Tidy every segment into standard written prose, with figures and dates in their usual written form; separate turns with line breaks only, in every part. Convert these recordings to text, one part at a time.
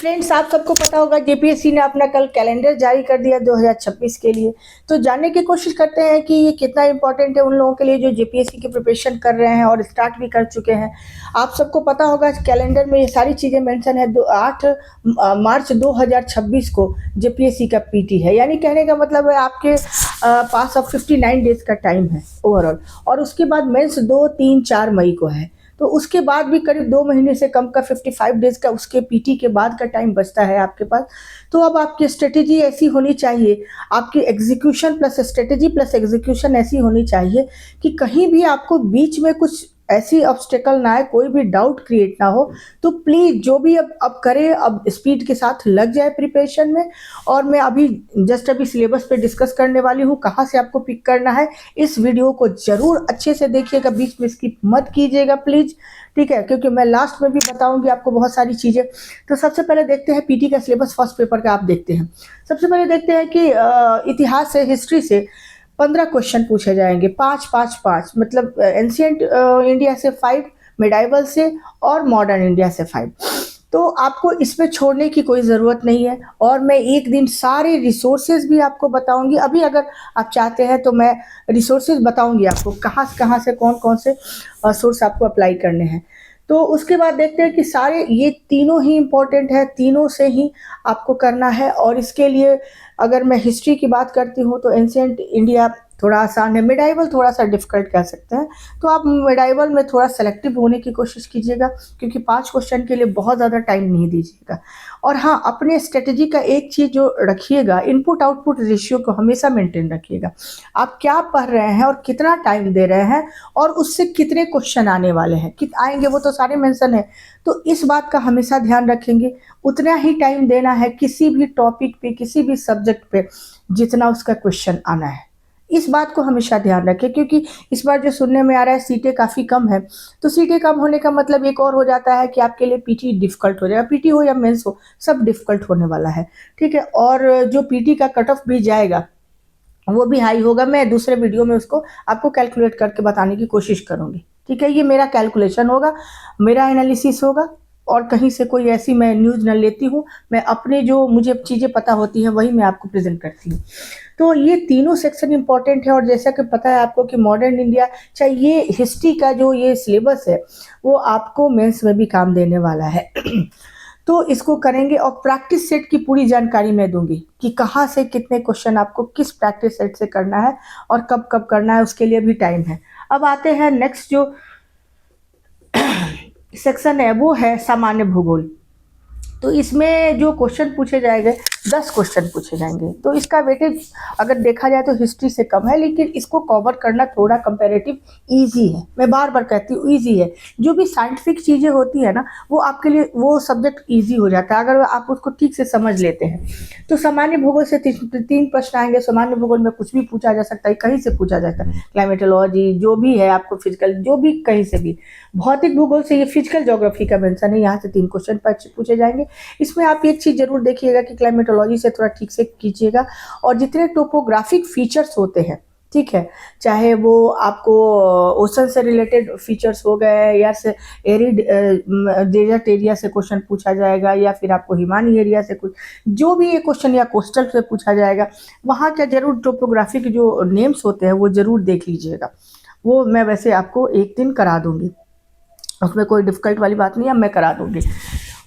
Friends, आप सबको पता होगा जेपीएससी ने अपना कल कैलेंडर जारी कर दिया 2026 के लिए। तो जानने की कोशिश करते हैं कि ये कितना इम्पोर्टेंट है उन लोगों के लिए जो जेपीएससी की प्रिपरेशन कर रहे हैं और स्टार्ट भी कर चुके हैं। आप सबको पता होगा कैलेंडर में ये सारी चीज़ें मेंशन है। 8 मार्च 2026 को जेपीएससी का पीटी है, यानी कहने का मतलब है आपके पास अब 59 डेज का टाइम है ओवरऑल। और उसके बाद मेंस 2, 3, 4 मई को है। तो उसके बाद भी करीब 2 महीने से कम का 55 डेज का उसके पीटी के बाद का टाइम बचता है आपके पास। तो अब आपकी स्ट्रेटेजी ऐसी होनी चाहिए, आपकी execution plus strategy plus execution ऐसी होनी चाहिए कि कहीं भी आपको बीच में कुछ ऐसी ऑब्स्टेकल ना आए, कोई भी डाउट क्रिएट ना हो। तो प्लीज़ जो भी अब करे, अब स्पीड के साथ लग जाए प्रिपरेशन में। और मैं अभी सिलेबस पे डिस्कस करने वाली हूँ, कहाँ से आपको पिक करना है। इस वीडियो को ज़रूर अच्छे से देखिएगा, बीच में स्किप मत कीजिएगा प्लीज़, ठीक है, क्योंकि मैं लास्ट में भी बताऊंगी आपको बहुत सारी चीज़ें। तो सबसे पहले देखते हैं पीटी का सिलेबस, फर्स्ट पेपर का आप देखते हैं। सबसे पहले देखते हैं कि इतिहास से, हिस्ट्री से 15 क्वेश्चन पूछे जाएंगे, 5 5 5, मतलब एंशियंट इंडिया से 5, मिडाइवल से और मॉडर्न इंडिया से 5। तो आपको इसमें छोड़ने की कोई ज़रूरत नहीं है। और मैं एक दिन सारे रिसोर्सेज भी आपको बताऊंगी। अभी अगर आप चाहते हैं तो मैं रिसोर्सेज बताऊंगी आपको कहाँ से कौन कौन से सोर्स आपको अप्लाई करने हैं। तो उसके बाद देखते हैं कि सारे ये तीनों ही इम्पोर्टेंट है, तीनों से ही आपको करना है। और इसके लिए अगर मैं हिस्ट्री की बात करती हूँ तो एंशियंट इंडिया थोड़ा आसान है, मिडाइवल थोड़ा सा डिफिकल्ट कह सकते हैं। तो आप मिडाइवल में थोड़ा सेलेक्टिव होने की कोशिश कीजिएगा, क्योंकि 5 क्वेश्चन के लिए बहुत ज़्यादा टाइम नहीं दीजिएगा। और हाँ, अपने स्ट्रेटेजी का एक चीज़ जो रखिएगा, इनपुट आउटपुट रेशियो को हमेशा मेंटेन रखिएगा। आप क्या पढ़ रहे हैं और कितना टाइम दे रहे हैं और उससे कितने क्वेश्चन आने वाले हैं, कित आएंगे वो तो सारे मेंशन है। तो इस बात का हमेशा ध्यान रखेंगे। उतना ही टाइम देना है किसी भी टॉपिक पे, किसी भी सब्जेक्ट पे, जितना उसका क्वेश्चन आना है। इस बात को हमेशा ध्यान रखें, क्योंकि इस बार जो सुनने में आ रहा है सीटें काफ़ी कम है। तो सीटें कम होने का मतलब एक और हो जाता है कि आपके लिए पीटी डिफिकल्ट हो जाएगा। पीटी हो या मेंस हो, सब डिफिकल्ट होने वाला है, ठीक है। और जो पीटी का कट ऑफ भी जाएगा वो भी हाई होगा। मैं दूसरे वीडियो में उसको आपको कैलकुलेट करके बताने की कोशिश करूंगी, ठीक है। ये मेरा कैलकुलेशन होगा, मेरा एनालिसिस होगा, और कहीं से कोई ऐसी मैं न्यूज़ न लेती हूँ। मैं अपने जो मुझे चीज़ें पता होती हैं वही मैं आपको प्रेजेंट करती हूँ। तो ये तीनों सेक्शन इंपॉर्टेंट है। और जैसा कि पता है आपको कि मॉडर्न इंडिया, चाहे ये हिस्ट्री का जो ये सिलेबस है वो आपको मेंस में भी काम देने वाला है। तो इसको करेंगे और प्रैक्टिस सेट की पूरी जानकारी मैं दूंगी कि कहाँ से कितने क्वेश्चन आपको किस प्रैक्टिस सेट से करना है और कब कब करना है, उसके लिए भी टाइम है। अब आते हैं नेक्स्ट जो सेक्शन है वो है सामान्य भूगोल। तो इसमें जो क्वेश्चन पूछे जाएंगे, 10 क्वेश्चन पूछे जाएंगे। तो इसका वेटेज अगर देखा जाए तो हिस्ट्री से कम है, लेकिन इसको कवर करना थोड़ा कंपैरेटिव इजी है। मैं बार बार कहती हूँ इजी है। जो भी साइंटिफिक चीज़ें होती है ना, वो आपके लिए वो सब्जेक्ट इजी हो जाता है अगर आप उसको ठीक से समझ लेते हैं। तो सामान्य भूगोल से 3 प्रश्न आएंगे। सामान्य भूगोल में कुछ भी पूछा जा सकता है, कहीं से पूछा जाता है, क्लाइमेटोलॉजी जो भी है आपको, फिजिकल जो भी, कहीं से भी। भौतिक भूगोल से ये फिजिकल ज्योग्राफी का मेंशन है, यहाँ से 3 क्वेश्चन पूछे जाएंगे। इसमें आप एक चीज़ जरूर देखिएगा कि क्लाइमेटोलॉजी से थोड़ा ठीक से कीजिएगा। और जितने टोपोग्राफिक फीचर्स होते हैं, ठीक है, चाहे वो आपको ओशन से रिलेटेड फीचर्स हो गए या से एरिड डेजर्ट एरिया से क्वेश्चन पूछा जाएगा, या फिर आपको हिमानी एरिया से कुछ जो भी ये क्वेश्चन, या कोस्टल से पूछा जाएगा, वहाँ का जरूर टोपोग्राफिक जो नेम्स होते हैं वो जरूर देख लीजिएगा। वो मैं वैसे आपको एक दिन करा दूंगी, उसमें कोई डिफिकल्ट वाली बात नहीं है, मैं करा दूंगी।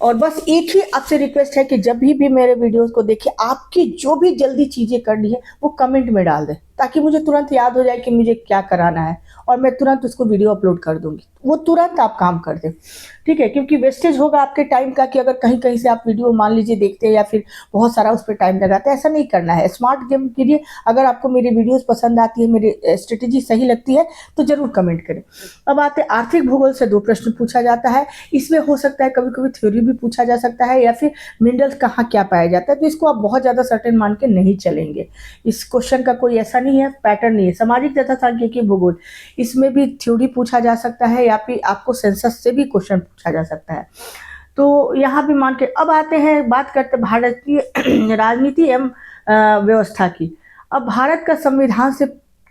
और बस एक ही आपसे रिक्वेस्ट है कि जब भी मेरे वीडियोस को देखें, आपकी जो भी जल्दी चीज़ें करनी है वो कमेंट में डाल दें, ताकि मुझे तुरंत याद हो जाए कि मुझे क्या कराना है, और मैं तुरंत उसको वीडियो अपलोड कर दूंगी। वो तुरंत आप काम कर दें, ठीक है, क्योंकि वेस्टेज होगा आपके टाइम का कि अगर कहीं कहीं से आप वीडियो मान लीजिए देखते हैं या फिर बहुत सारा उस पर टाइम लगाते हैं। ऐसा नहीं करना है, स्मार्ट गेम कीजिए। अगर आपको मेरी वीडियोस पसंद आती है, मेरी स्ट्रेटेजी सही लगती है, तो जरूर कमेंट करें। अब आते हैं आर्थिक भूगोल से 2 प्रश्न पूछा जाता है। इसमें हो सकता है कभी कभी थ्योरी भी पूछा जा सकता है, या फिर मिनरल्स कहाँ क्या पाया जाता है। तो इसको आप बहुत ज़्यादा सर्टेन मान के नहीं चलेंगे। इस क्वेश्चन का कोई ऐसा नहीं है, पैटर्न नहीं है। सामाजिक तथा सांख्यिकी भूगोल, इसमें भी थ्योरी पूछा जा सकता है, या फिर आपको सेंसस से भी क्वेश्चन पूछा जा सकता है। तो यहाँ भी मान के अब आते हैं, बात करते भारतीय राजनीति एवं व्यवस्था की। अब भारत का संविधान से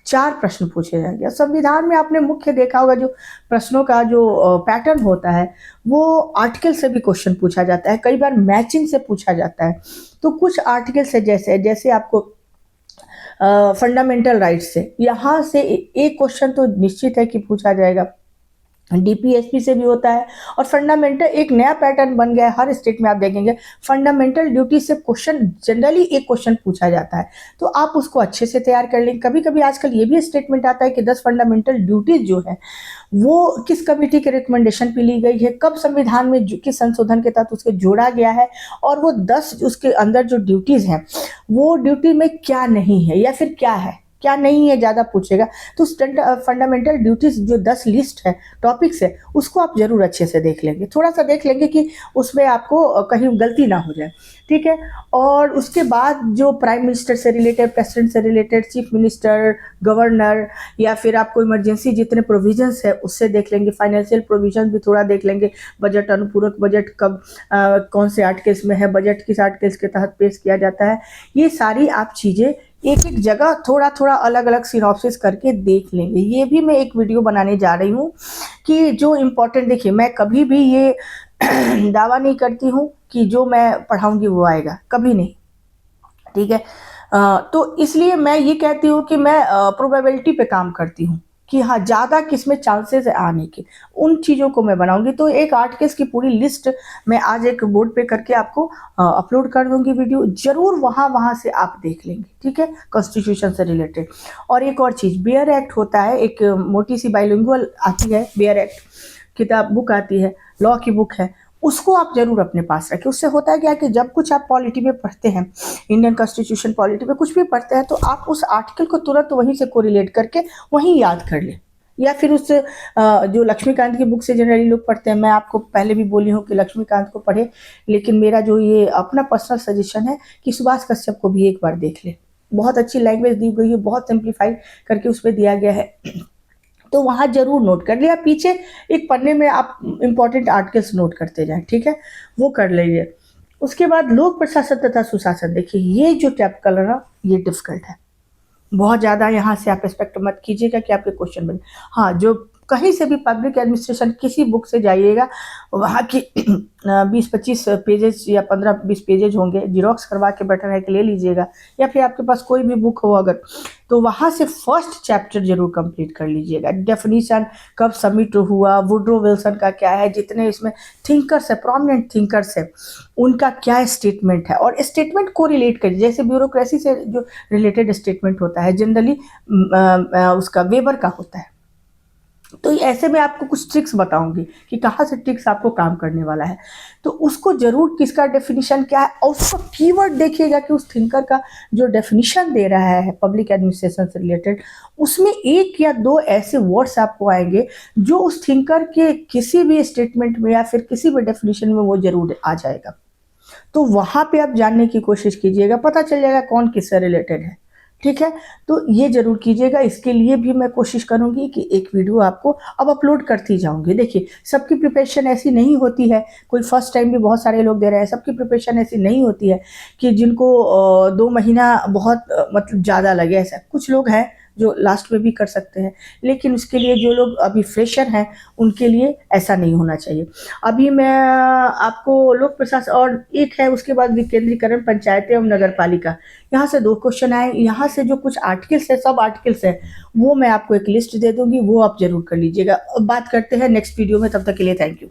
4 प्रश्न पूछे जाएंगे। संविधान में आपने मुख्य देखा होगा जो प्रश्नों का जो पैटर्न होता है वो आर्टिकल से भी क्वेश्चन पूछा जाता है, कई बार मैचिंग से पूछा जाता है। तो कुछ आर्टिकल से जैसे जैसे आपको फंडामेंटल राइट्स से यहाँ से एक क्वेश्चन तो निश्चित है कि पूछा जाएगा। डीपीएसपी से भी होता है। और फंडामेंटल एक नया पैटर्न बन गया है, हर स्टेट में आप देखेंगे फंडामेंटल ड्यूटी से क्वेश्चन जनरली एक क्वेश्चन पूछा जाता है, तो आप उसको अच्छे से तैयार कर लेंगे। कभी कभी आजकल ये भी स्टेटमेंट आता है कि 10 फंडामेंटल ड्यूटीज जो है वो किस कमेटी के रिकमेंडेशन पे ली गई है, कब संविधान में किस संशोधन के तहत उसके जोड़ा गया है, और वो 10 उसके अंदर जो ड्यूटीज हैं वो ड्यूटी में क्या नहीं है या फिर क्या है क्या नहीं है, ज़्यादा पूछेगा। तो फंडामेंटल ड्यूटीज जो 10 लिस्ट है टॉपिक्स है उसको आप जरूर अच्छे से देख लेंगे, थोड़ा सा देख लेंगे कि उसमें आपको कहीं गलती ना हो जाए, ठीक है। और उसके बाद जो प्राइम मिनिस्टर से रिलेटेड, प्रेसिडेंट से रिलेटेड, चीफ मिनिस्टर, गवर्नर या फिर आपको इमरजेंसी जितने प्रोविजंस है उससे देख लेंगे। फाइनेंशियल प्रोविजन भी थोड़ा देख लेंगे, बजट, अनुपूरक बजट कब कौन से आर्टिकल्स में है, बजट किस आर्टिकल्स के तहत पेश किया जाता है, ये सारी आप चीज़ें एक एक जगह थोड़ा थोड़ा अलग अलग सिनॉप्सिस करके देख लेंगे। ये भी मैं एक वीडियो बनाने जा रही हूँ कि जो इम्पोर्टेंट, देखिए मैं कभी भी ये दावा नहीं करती हूँ कि जो मैं पढ़ाऊँगी वो आएगा, कभी नहीं, ठीक है। तो इसलिए मैं ये कहती हूँ कि मैं प्रोबेबिलिटी पे काम करती हूँ कि हाँ ज़्यादा किस में चांसेस है आने के, उन चीज़ों को मैं बनाऊंगी। तो एक आर्टिकल्स की पूरी लिस्ट मैं आज एक बोर्ड पे करके आपको अपलोड कर दूंगी वीडियो, जरूर वहाँ से आप देख लेंगे, ठीक है, कॉन्स्टिट्यूशन से रिलेटेड। और एक और चीज़, बेयर एक्ट होता है, एक मोटी सी बाइलिंगुअल आती है बेयर एक्ट किताब, बुक आती है, लॉ की बुक है, उसको आप जरूर अपने पास रखें। उससे होता है क्या कि जब कुछ आप पॉलिटी में पढ़ते हैं, इंडियन कॉन्स्टिट्यूशन पॉलिटी में कुछ भी पढ़ते हैं, तो आप उस आर्टिकल को तुरंत वहीं से कोरिलेट करके वहीं याद कर लें। या फिर उस जो लक्ष्मीकांत की बुक से जनरली लोग पढ़ते हैं, मैं आपको पहले भी बोली हूँ कि लक्ष्मीकांत को पढ़े, लेकिन मेरा जो ये अपना पर्सनल सजेशन है कि सुभाष कश्यप को भी एक बार देख ले, बहुत अच्छी लैंग्वेज दी गई है, बहुत सिंप्लीफाई करके उस पर दिया गया है, तो वहाँ जरूर नोट कर लिया। पीछे एक पन्ने में आप इंपॉर्टेंट आर्टिकल्स नोट करते जाएं, ठीक है, वो कर लीजिए। उसके बाद लोक प्रशासन तथा सुशासन, देखिए ये जो टॉपिक है ना ये डिफिकल्ट है बहुत ज़्यादा, यहाँ से आप एक्सपेक्ट मत कीजिएगा कि आपके क्वेश्चन बने। हाँ, जो कहीं से भी पब्लिक एडमिनिस्ट्रेशन किसी बुक से जाइएगा, वहाँ की 20-25 पेजेस या 15-20 पेजेज होंगे, जीरोक्स करवा के बेटर है कि ले लीजिएगा, या फिर आपके पास कोई भी बुक हो अगर, तो वहाँ से फर्स्ट चैप्टर जरूर कंप्लीट कर लीजिएगा। डेफिनीशन कब सबमिट हुआ, वुड्रो विल्सन का क्या है, जितने इसमें थिंकर्स है, प्रोमिनेंट थिंकर्स है, उनका क्या स्टेटमेंट है, और स्टेटमेंट को रिलेट करिए। जैसे ब्यूरोक्रेसी से जो रिलेटेड स्टेटमेंट होता है जनरली उसका वेबर का होता है, तो ऐसे में आपको कुछ ट्रिक्स बताऊंगी कि कहाँ से ट्रिक्स आपको काम करने वाला है, तो उसको जरूर किसका डेफिनेशन क्या है, और उसका कीवर्ड देखिएगा कि उस थिंकर का जो डेफिनेशन दे रहा है पब्लिक एडमिनिस्ट्रेशन से रिलेटेड, उसमें 1 या 2 ऐसे वर्ड्स आपको आएंगे जो उस थिंकर के किसी भी स्टेटमेंट में या फिर किसी भी डेफिनेशन में वो जरूर आ जाएगा। तो वहाँ पे आप जानने की कोशिश कीजिएगा, पता चल जाएगा कौन किससे रिलेटेड है, ठीक है। तो ये जरूर कीजिएगा। इसके लिए भी मैं कोशिश करूंगी कि एक वीडियो आपको अब अपलोड करती जाऊंगी। देखिए सबकी प्रिपरेशन ऐसी नहीं होती है, कोई फर्स्ट टाइम भी बहुत सारे लोग दे रहे हैं, सबकी प्रिपरेशन ऐसी नहीं होती है कि जिनको 2 महीना बहुत मतलब ज़्यादा लगे, ऐसा कुछ लोग हैं जो लास्ट में भी कर सकते हैं, लेकिन उसके लिए जो लोग अभी फ्रेशर हैं उनके लिए ऐसा नहीं होना चाहिए। अभी मैं आपको लोक प्रशासन और एक है, उसके बाद विकेंद्रीकरण पंचायतें एवं नगर पालिका, यहाँ से 2 क्वेश्चन आए। यहाँ से जो कुछ आर्टिकल्स है, सब आर्टिकल्स है, वो मैं आपको एक लिस्ट दे दूंगी, वो आप जरूर कर लीजिएगा। अब बात करते हैं नेक्स्ट वीडियो में, तब तक के लिए थैंक यू।